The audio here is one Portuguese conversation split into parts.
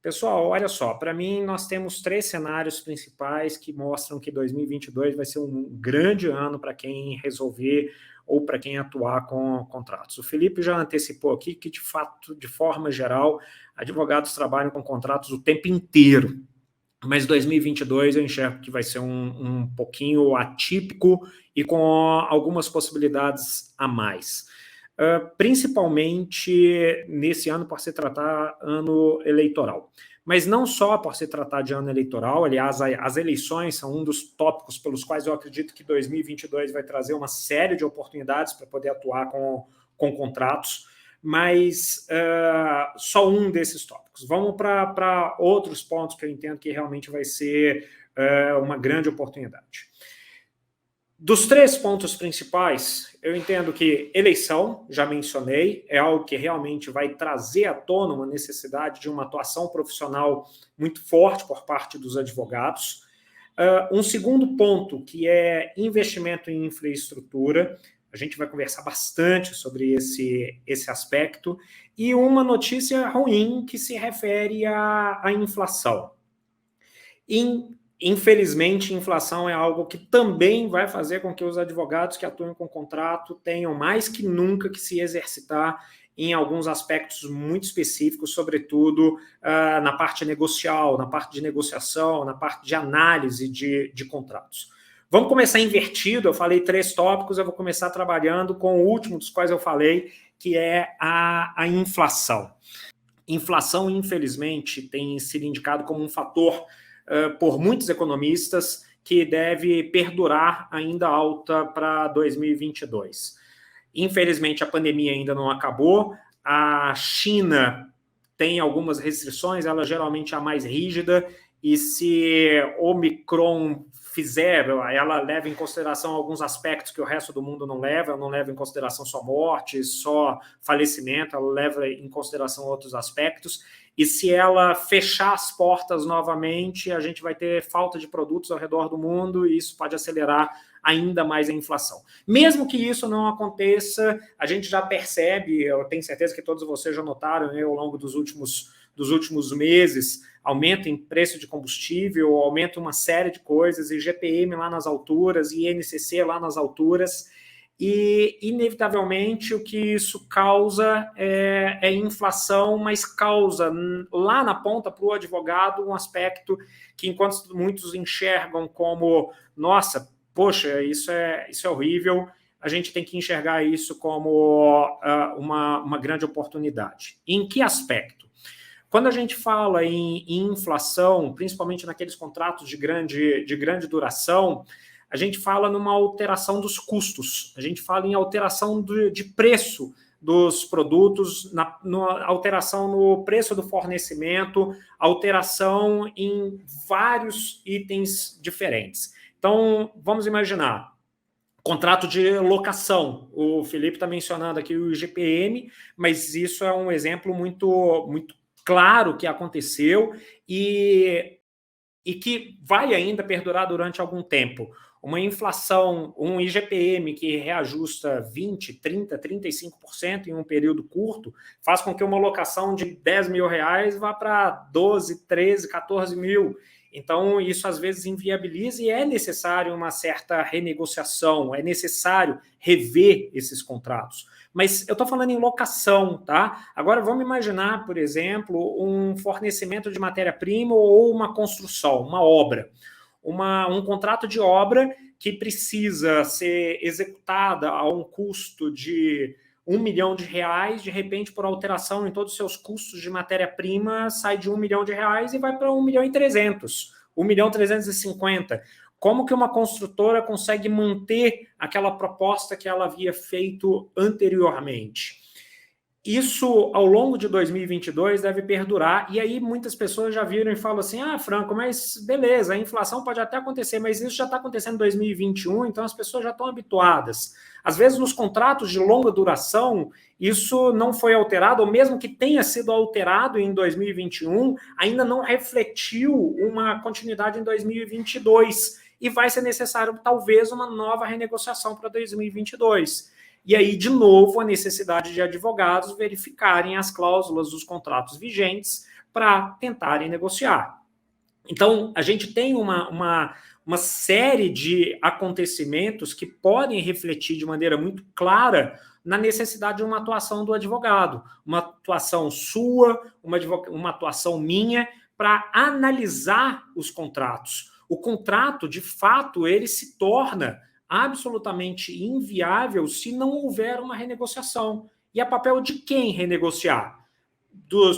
Pessoal, olha só, para mim nós temos três cenários principais que mostram que 2022 vai ser um grande ano para quem resolver ou para quem atuar com contratos. O Felipe já antecipou aqui que, de fato, de forma geral, advogados trabalham com contratos o tempo inteiro, mas 2022 eu enxergo que vai ser um pouquinho atípico e com algumas possibilidades a mais. Principalmente nesse ano por se tratar ano eleitoral. Mas não só por se tratar de ano eleitoral, aliás, as eleições são um dos tópicos pelos quais eu acredito que 2022 vai trazer uma série de oportunidades para poder atuar com contratos, mas só um desses tópicos. Vamos para outros pontos que eu entendo que realmente vai ser uma grande oportunidade. Dos três pontos principais, eu entendo que eleição, já mencionei, é algo que realmente vai trazer à tona uma necessidade de uma atuação profissional muito forte por parte dos advogados. Um segundo ponto, que é investimento em infraestrutura, a gente vai conversar bastante sobre esse aspecto, e uma notícia ruim que se refere à inflação. Infelizmente, inflação é algo que também vai fazer com que os advogados que atuam com contrato tenham mais que nunca que se exercitar em alguns aspectos muito específicos, sobretudo na parte negocial, na parte de negociação, na parte de análise de contratos. Vamos começar invertido, eu falei três tópicos, eu vou começar trabalhando com o último dos quais eu falei, que é a inflação. Inflação, infelizmente, tem sido indicado como um fator por muitos economistas que deve perdurar ainda alta para 2022. Infelizmente, a pandemia ainda não acabou, a China tem algumas restrições, ela geralmente é a mais rígida, e se Omicron fizer, ela leva em consideração alguns aspectos que o resto do mundo não leva, ela não leva em consideração só morte, só falecimento, ela leva em consideração outros aspectos, e se ela fechar as portas novamente, a gente vai ter falta de produtos ao redor do mundo, e isso pode acelerar ainda mais a inflação. Mesmo que isso não aconteça, a gente já percebe, eu tenho certeza que todos vocês já notaram ao longo dos últimos meses, aumento em preço de combustível, aumento em uma série de coisas, IGPM lá nas alturas, INCC lá nas alturas, e, inevitavelmente, o que isso causa é inflação, mas causa lá na ponta para o advogado um aspecto que, enquanto muitos enxergam como, nossa, poxa, isso é horrível, a gente tem que enxergar isso como uma grande oportunidade. Em que aspecto? Quando a gente fala em inflação, principalmente naqueles contratos de grande duração, a gente fala numa alteração dos custos, a gente fala em alteração de preço dos produtos, alteração no preço do fornecimento, alteração em vários itens diferentes. Então, vamos imaginar, contrato de locação. O Felipe está mencionando aqui o IGPM, mas isso é um exemplo muito, muito claro que aconteceu e que vai ainda perdurar durante algum tempo. Uma inflação, um IGPM que reajusta 20%, 30%, 35% em um período curto, faz com que uma locação de R$10 mil vá para 12, 13, 14 mil. Então, isso às vezes inviabiliza e é necessário uma certa renegociação, é necessário rever esses contratos. Mas eu estou falando em locação, tá? Agora vamos imaginar, por exemplo, um fornecimento de matéria-prima ou uma construção, uma obra. Um contrato de obra que precisa ser executada a um custo de R$1 milhão, de repente, por alteração em todos os seus custos de matéria-prima, sai de R$1 milhão e vai para 1.300.000, 1.350.000. Como que uma construtora consegue manter aquela proposta que ela havia feito anteriormente? Isso, ao longo de 2022, deve perdurar, e aí muitas pessoas já viram e falam assim, Franco, mas beleza, a inflação pode até acontecer, mas isso já está acontecendo em 2021, então as pessoas já estão habituadas. Às vezes, nos contratos de longa duração, isso não foi alterado, ou mesmo que tenha sido alterado em 2021, ainda não refletiu uma continuidade em 2022, e vai ser necessário, talvez, uma nova renegociação para 2022. E aí, de novo, a necessidade de advogados verificarem as cláusulas dos contratos vigentes para tentarem negociar. Então, a gente tem uma série de acontecimentos que podem refletir de maneira muito clara na necessidade de uma atuação do advogado, uma atuação sua, uma atuação minha, para analisar os contratos. O contrato, de fato, ele se torna absolutamente inviável se não houver uma renegociação. E é papel de quem renegociar?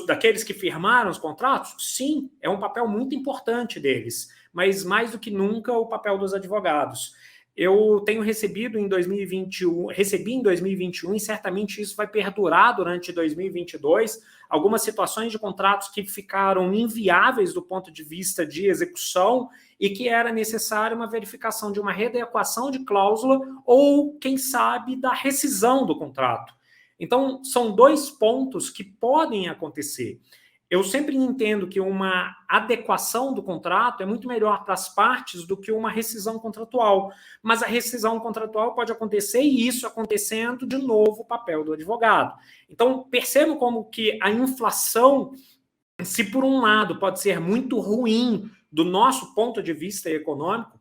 Daqueles que firmaram os contratos? Sim, é um papel muito importante deles, mas mais do que nunca o papel dos advogados. Eu tenho recebi em 2021 e certamente isso vai perdurar durante 2022, algumas situações de contratos que ficaram inviáveis do ponto de vista de execução e que era necessária uma verificação de uma readequação de cláusula ou, quem sabe, da rescisão do contrato. Então, são dois pontos que podem acontecer. Eu sempre entendo que uma adequação do contrato é muito melhor para as partes do que uma rescisão contratual. Mas a rescisão contratual pode acontecer e isso acontecendo, de novo, o papel do advogado. Então, percebam como que a inflação, se por um lado pode ser muito ruim do nosso ponto de vista econômico,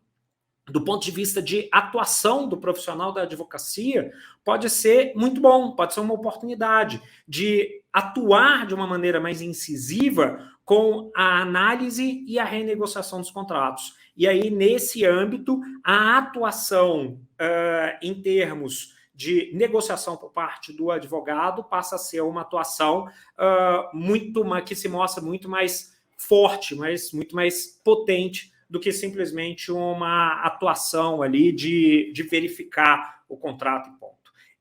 do ponto de vista de atuação do profissional da advocacia, pode ser muito bom, pode ser uma oportunidade de atuar de uma maneira mais incisiva com a análise e a renegociação dos contratos. E aí, nesse âmbito, a atuação em termos de negociação por parte do advogado passa a ser uma atuação que se mostra muito mais forte, muito mais potente do que simplesmente uma atuação ali de verificar o contrato e ponto.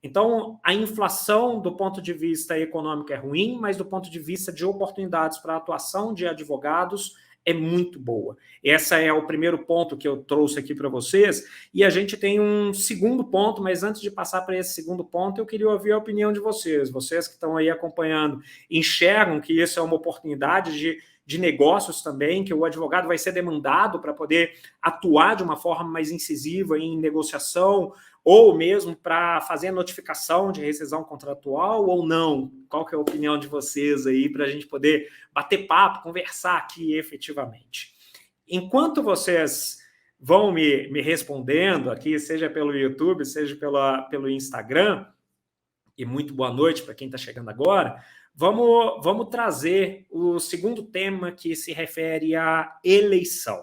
Então, a inflação, do ponto de vista econômico, é ruim, mas do ponto de vista de oportunidades para a atuação de advogados, é muito boa. Esse é o primeiro ponto que eu trouxe aqui para vocês, e a gente tem um segundo ponto, mas antes de passar para esse segundo ponto, eu queria ouvir a opinião de vocês. Vocês que estão aí acompanhando, enxergam que isso é uma oportunidade de negócios também, que o advogado vai ser demandado para poder atuar de uma forma mais incisiva em negociação, ou mesmo para fazer a notificação de rescisão contratual ou não? Qual que é a opinião de vocês aí para a gente poder bater papo, conversar aqui efetivamente? Enquanto vocês vão me respondendo aqui, seja pelo YouTube, seja pelo Instagram, e muito boa noite para quem está chegando agora, vamos trazer o segundo tema que se refere à eleição.